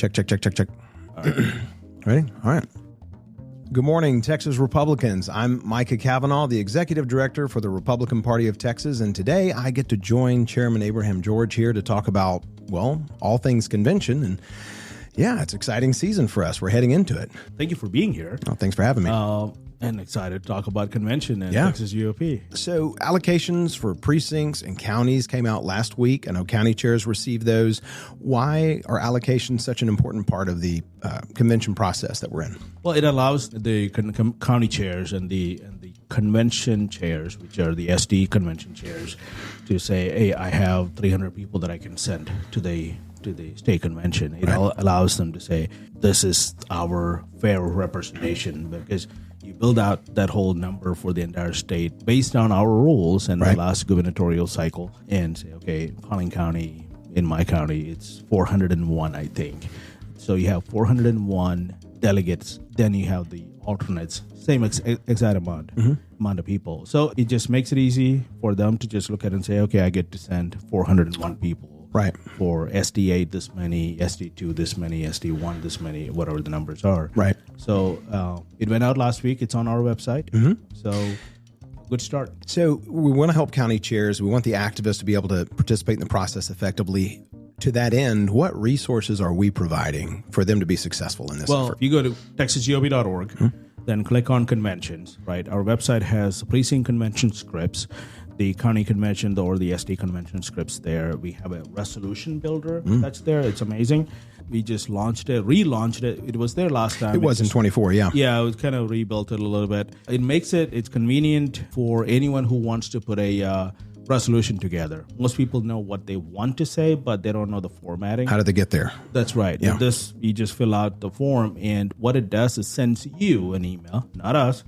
Check. All right. Ready? All right. Good morning, Texas Republicans. I'm Micah Cavanaugh, the Executive Director for the Republican Party of Texas, and today I get to join Chairman Abraham George here to talk about, well, all things convention, and yeah, it's an exciting season for us. We're heading into it. Thank you for being here. Oh, thanks for having me. And excited to talk about convention and Texas GOP. So allocations for precincts and counties came out last week. I know county chairs received those. Why are allocations such an important part of the convention process that we're in? Well, it allows the county chairs and the convention chairs, which are the SD convention chairs, to say, hey, I have 300 people that I can send to the state convention. It allows them to say, this is our fair representation, because you build out that whole number for the entire state based on our rules and the last gubernatorial cycle, and say, okay, Collin County, in my county, it's 401, I think. So you have 401 delegates, then you have the alternates, same exact amount of people. So it just makes it easy for them to just look at it and say, okay, I get to send 401 people. Right. For SD8 this many, SD2 this many, SD1 this many, whatever the numbers are. Right. So it went out last week. It's on our website. So good start. So we want to help county chairs. We want the activists to be able to participate in the process effectively. To that end, what resources are we providing for them to be successful in this effort? If you go to texasgop.org, then click on conventions, right? Our website has precinct convention scripts, the county convention or the SD convention scripts there. We have a resolution builder that's there. It's amazing. We just relaunched it. It was there last time. It was in 24, yeah. Yeah, it kind of rebuilt it a little bit. It's convenient for anyone who wants to put a resolution together. Most people know what they want to say, but they don't know the formatting. How do they get there? That's right. Yeah. This, you just fill out the form, and what it does is sends you an email, not us,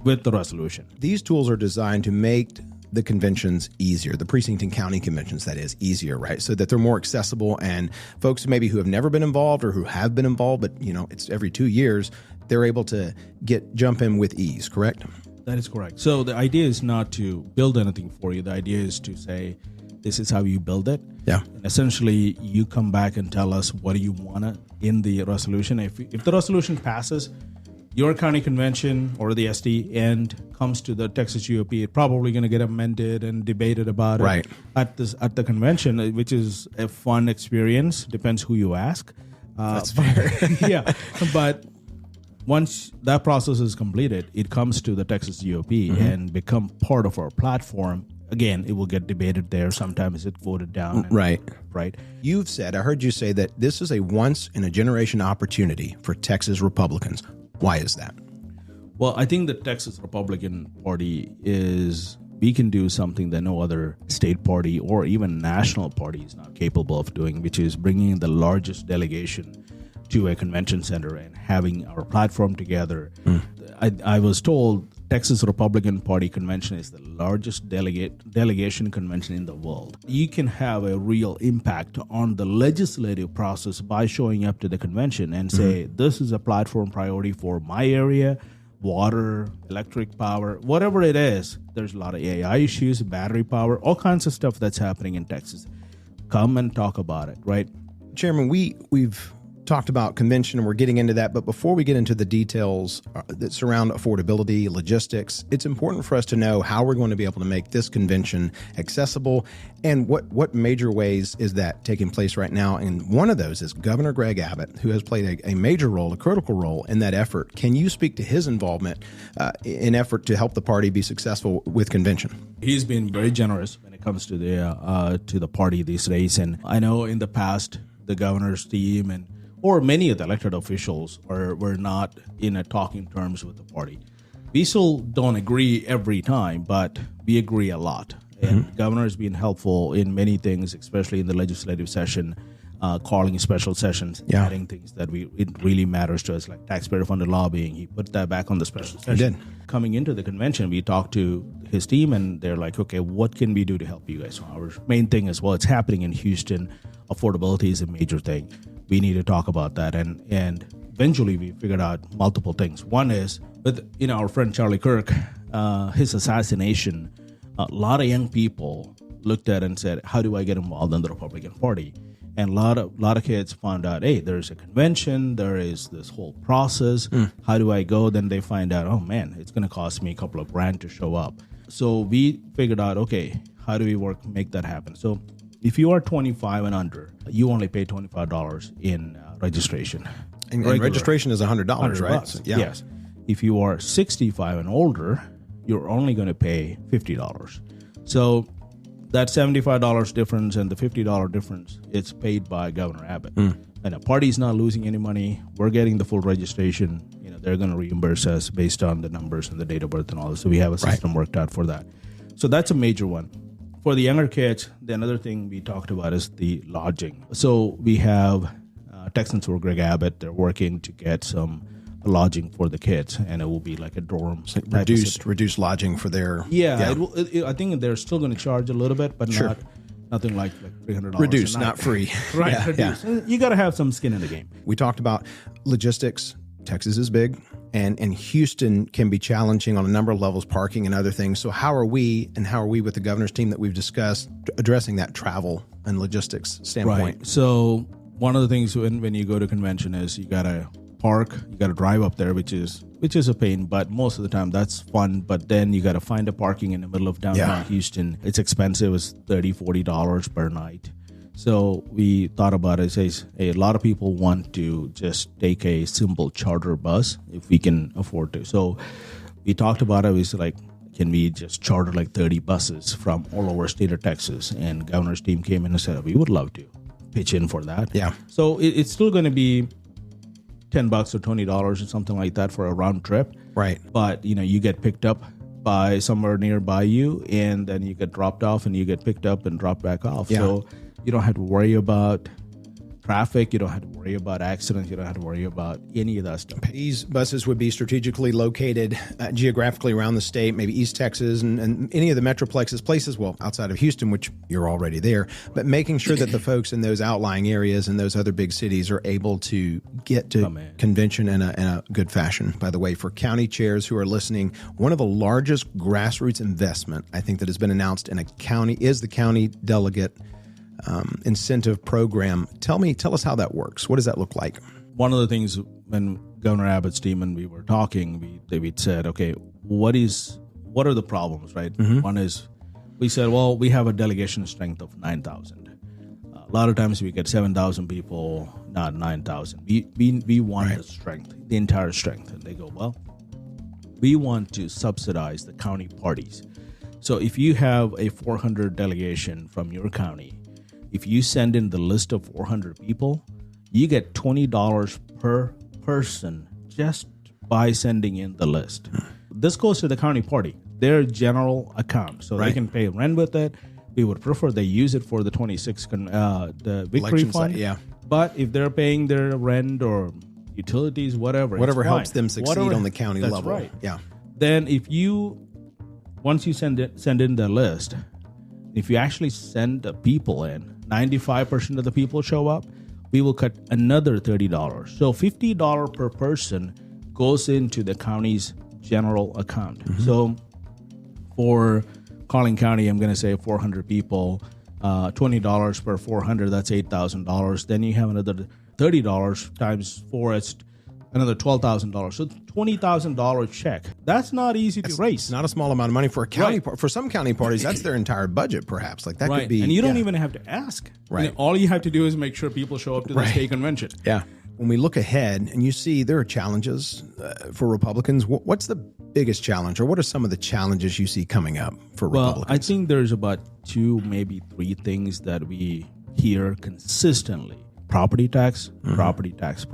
with the resolution. These tools are designed to make the conventions easier, the precinct and county conventions, that is, easier, right? So that they're more accessible, and folks maybe who have never been involved or who have been involved, but it's every 2 years, they're able to jump in with ease, correct? That is correct. So the idea is not to build anything for you. The idea is to say, this is how you build it. Yeah. And essentially, you come back and tell us what do you want in the resolution. If the resolution passes, your county convention or the SD and comes to the Texas GOP, it's probably going to get amended and debated about it at the convention, which is a fun experience. Depends who you ask. That's fair. Yeah, but once that process is completed, it comes to the Texas GOP and become part of our platform. Again, it will get debated there. Sometimes it's voted down. Right. You've said, I heard you say that this is a once-in-a-generation opportunity for Texas Republicans. Why is that? Well, I think the Texas Republican Party we can do something that no other state party or even national party is not capable of doing, which is bringing the largest delegation to a convention center and having our platform together. I was told Texas Republican Party Convention is the largest delegation convention in the world. You can have a real impact on the legislative process by showing up to the convention and say, this is a platform priority for my area, water, electric power, whatever it is. There's a lot of AI issues, battery power, all kinds of stuff that's happening in Texas. Come and talk about it, right? Chairman, we've talked about convention and we're getting into that, but before we get into the details that surround affordability, logistics, it's important for us to know how we're going to be able to make this convention accessible and what major ways is that taking place right now. And one of those is Governor Greg Abbott, who has played a major role, a critical role in that effort. Can you speak to his involvement in effort to help the party be successful with convention? He's been very generous when it comes to the party these days. And I know in the past, the governor's team or many of the elected officials were not in a talking terms with the party. We still don't agree every time, but we agree a lot. And the governor has been helpful in many things, especially in the legislative session, calling special sessions, adding things that it really matters to us, like taxpayer-funded lobbying. He put that back on the special session. Coming into the convention, we talked to his team, and they're like, okay, what can we do to help you guys? So our main thing is, well, it's happening in Houston. Affordability is a major thing. We need to talk about that. And eventually we figured out multiple things. One is with our friend Charlie Kirk, his assassination, a lot of young people looked at it and said, how do I get involved in the Republican Party? And a lot of kids found out, hey, there's a convention, there is this whole process. How do I go? Then they find out, oh man, it's going to cost me a couple of grand to show up. So we figured out, okay, how do we make that happen? So if you are 25 and under, you only pay $25 in registration. And registration is $100, right? So, yeah. Yes. If you are 65 and older, you're only going to pay $50. So that $75 difference and the $50 difference, it's paid by Governor Abbott. And the party's not losing any money. We're getting the full registration. They're going to reimburse us based on the numbers and the date of birth and all this. So we have a system worked out for that. So that's a major one. For the younger kids, the another thing we talked about is the lodging. So we have Texans for Greg Abbott. They're working to get some lodging for the kids, and it will be like a dorm. Like reduced lodging for their... Yeah. I think they're still going to charge a little bit, but nothing like $300. Reduced, not free. Right, reduced. Yeah. You got to have some skin in the game. We talked about logistics. Texas is big, and Houston can be challenging on a number of levels, parking and other things. So how are we with the governor's team that we've discussed addressing that travel and logistics standpoint? Right. So one of the things when you go to convention is you got to park, you got to drive up there, which is a pain, but most of the time that's fun. But then you got to find a parking in the middle of downtown Houston. It's expensive. It's $30-$40 per night. So we thought about it. Says, hey, a lot of people want to just take a simple charter bus if we can afford to. So we talked about it. We said, like, can we just charter like 30 buses from all over state of Texas? And governor's team came in and said, we would love to pitch in for that. Yeah. So it's still going to be $10 or $20 or something like that for a round trip. Right. But, you get picked up by somewhere nearby you, and then you get dropped off, and you get picked up and dropped back off. Yeah. So you don't have to worry about traffic. You don't have to worry about accidents. You don't have to worry about any of that stuff. These buses would be strategically located geographically around the state, maybe East Texas and any of the metroplexes, places, well, outside of Houston, which you're already there, but making sure that the folks in those outlying areas and those other big cities are able to get to convention in a good fashion. By the way, for county chairs who are listening, one of the largest grassroots investment I think that has been announced in a county is the county delegate incentive program. Tell us how that works. What does that look like? One of the things when Governor Abbott's team and we were talking, we said, okay, what are the problems, right? One is we said, well, we have a delegation strength of 9,000. A lot of times we get 7,000 people, not 9,000. We want the strength, the entire strength. And they go, well, we want to subsidize the county parties. So if you have a 400 delegation from your county, if you send in the list of 400 people, you get $20 per person just by sending in the list. This goes to the county party, their general account, so they can pay rent with it. We would prefer they use it for the 26 the victory Election fund. But if they're paying their rent or utilities, whatever helps them succeed on the county level. Right. Yeah. Then once you send in the list, if you actually send the people in, 95% of the people show up, we will cut another $30. So $50 per person goes into the county's general account. So for Collin County, I'm going to say 400 people, $20 per 400, that's $8,000. Then you have another $30 times 4, it's another $12,000. So $20,000 check. That's not easy to raise. It's not a small amount of money for a county. For some county parties, that's their entire budget, perhaps. Like that could be. And you don't even have to ask. Right. All you have to do is make sure people show up to the state convention. Yeah. When we look ahead and you see there are challenges for Republicans, what's the biggest challenge, or what are some of the challenges you see coming up for Republicans? I think there's about 2, maybe 3 things that we hear consistently. Property tax, property tax.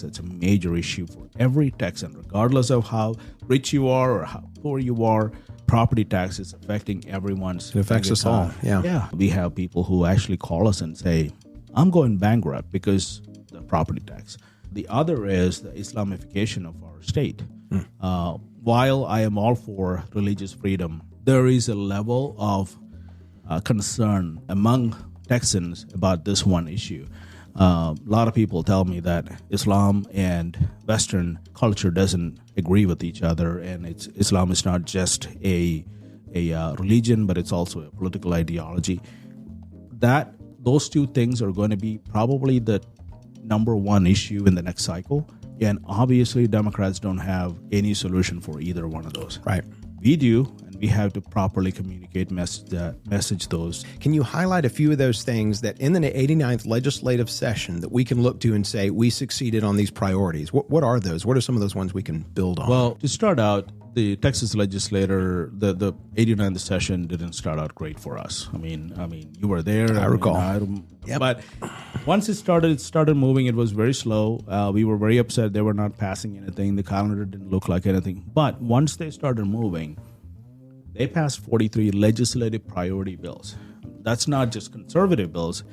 That's a major issue for every Texan, regardless of how rich you are or how poor you are. Property tax is affecting everyone's. It affects us all. Yeah. We have people who actually call us and say, I'm going bankrupt because the property tax. The other is the Islamification of our state. While I am all for religious freedom, there is a level of concern among Texans about this one issue. A lot of people tell me that Islam and Western culture doesn't agree with each other, and Islam is not just a religion, but it's also a political ideology. That those two things are going to be probably the number one issue in the next cycle. And obviously, Democrats don't have any solution for either one of those. Right. We do, and we have to properly communicate, message those. Can you highlight a few of those things that in the 89th legislative session that we can look to and say, we succeeded on these priorities? What are those? What are some of those ones we can build on? Well, to start out, the Texas legislature, the 89th session didn't start out great for us. I mean, you were there. I recall. Yep. But once it started moving, it was very slow. We were very upset they were not passing anything. The calendar didn't look like anything. But once they started moving, they passed 43 legislative priority bills. That's not just conservative bills.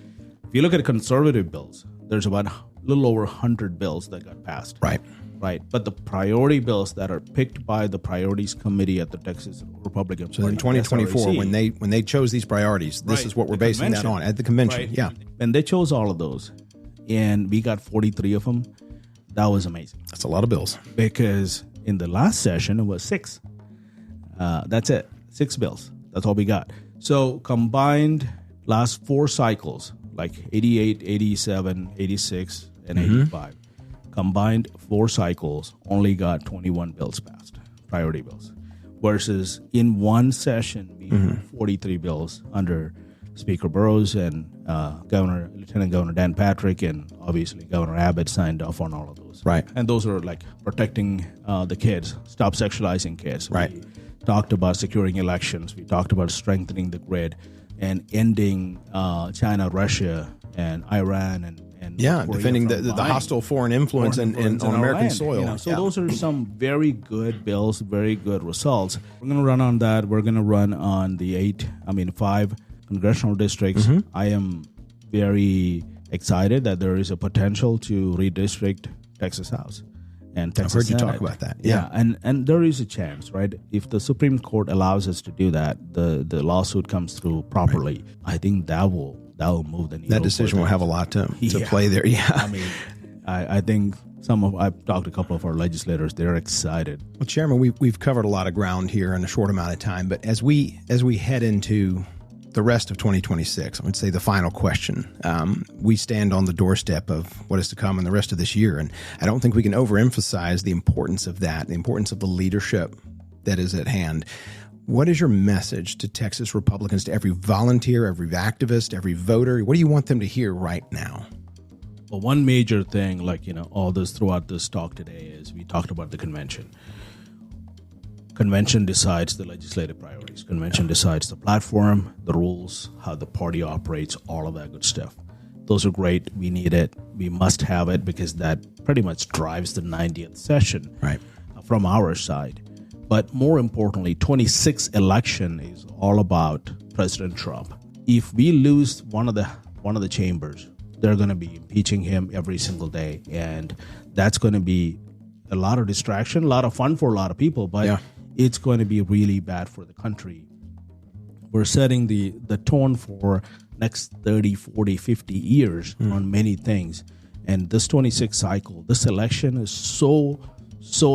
If you look at conservative bills, there's about a little over 100 bills that got passed. Right. But the priority bills that are picked by the priorities committee at the Texas Republican Party. So in 2024, SRAC, when they chose these priorities, this is what we're basing that on at the convention. Right? Yeah. And they chose all of those. And we got 43 of them. That was amazing. That's a lot of bills. Because in the last session, it was 6. That's it. 6 bills. That's all we got. So combined last 4 cycles, like 88, 87, 86, and 85, combined 4 cycles only got 21 bills passed, priority bills, versus in one session we had 43 bills under Speaker Burrows and Lieutenant Governor Dan Patrick, and obviously Governor Abbott signed off on all of those. Right. And those are like protecting the kids, stop sexualizing kids. Right. We talked about securing elections. We talked about strengthening the grid and ending China, Russia, and Iran and defending the hostile foreign influence on American soil. So those are some very good bills, very good results. We're going to run on that. We're going to run on the 5 congressional districts. I am very excited that there is a potential to redistrict Texas House and Texas I've heard you Senate. talk about that. Yeah, and there is a chance, right? If the Supreme Court allows us to do that, the lawsuit comes through properly. Right. I think that will move the needle. That decision will have a lot to play there. Yeah. I think I've talked to a couple of our legislators. They're excited. Well, Chairman, we've covered a lot of ground here in a short amount of time. But as we head into the rest of 2026, I would say the final question, we stand on the doorstep of what is to come in the rest of this year. And I don't think we can overemphasize the importance of that, the importance of the leadership that is at hand. What is your message to Texas Republicans, to every volunteer, every activist, every voter? What do you want them to hear right now? Well, one major thing, all this throughout this talk today, is we talked about the convention. Convention decides the legislative priorities. Convention decides the platform, the rules, how the party operates, all of that good stuff. Those are great. We need it. We must have it because that pretty much drives the 90th session from our side. But more importantly, 26th election is all about President Trump. If we lose one of the chambers, they're going to be impeaching him every single day, and that's going to be a lot of distraction, a lot of fun for a lot of people, but it's going to be really bad for the country. We're setting the tone for next 30, 40, 50 years on many things, and this 26th cycle, this election is so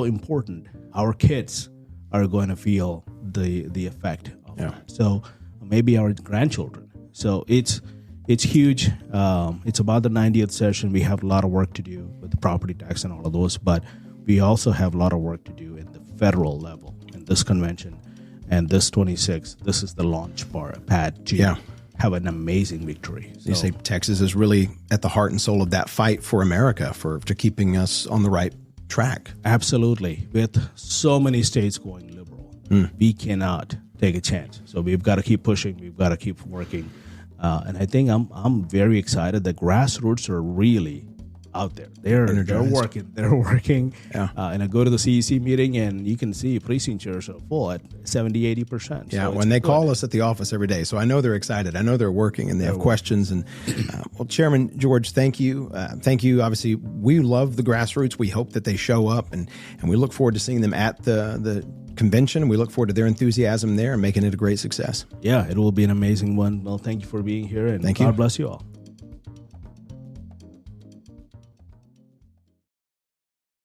important. Our kids are going to feel the effect of that. So maybe our grandchildren. So it's huge. It's about the 90th session. We have a lot of work to do with the property tax and all of those, but we also have a lot of work to do in the federal level in this convention. And this 26th, this is the launch pad to have an amazing victory. So, you say Texas is really at the heart and soul of that fight for America, to keeping us on the right track. Absolutely. With so many states going liberal, we cannot take a chance. So we've got to keep pushing. We've got to keep working. And I think I'm very excited. The grassroots are really out there. They're working. Yeah. And I go to the CEC meeting, and you can see precinct chairs are full at 70-80%. Yeah, when they call us at the office every day. So I know they're excited. I know they're working, and they have questions. And well, Chairman George, thank you. Thank you. Obviously, we love the grassroots. We hope that they show up, and we look forward to seeing them at the convention. We look forward to their enthusiasm there and making it a great success. Yeah, it will be an amazing one. Well, thank you for being here, and God bless you all.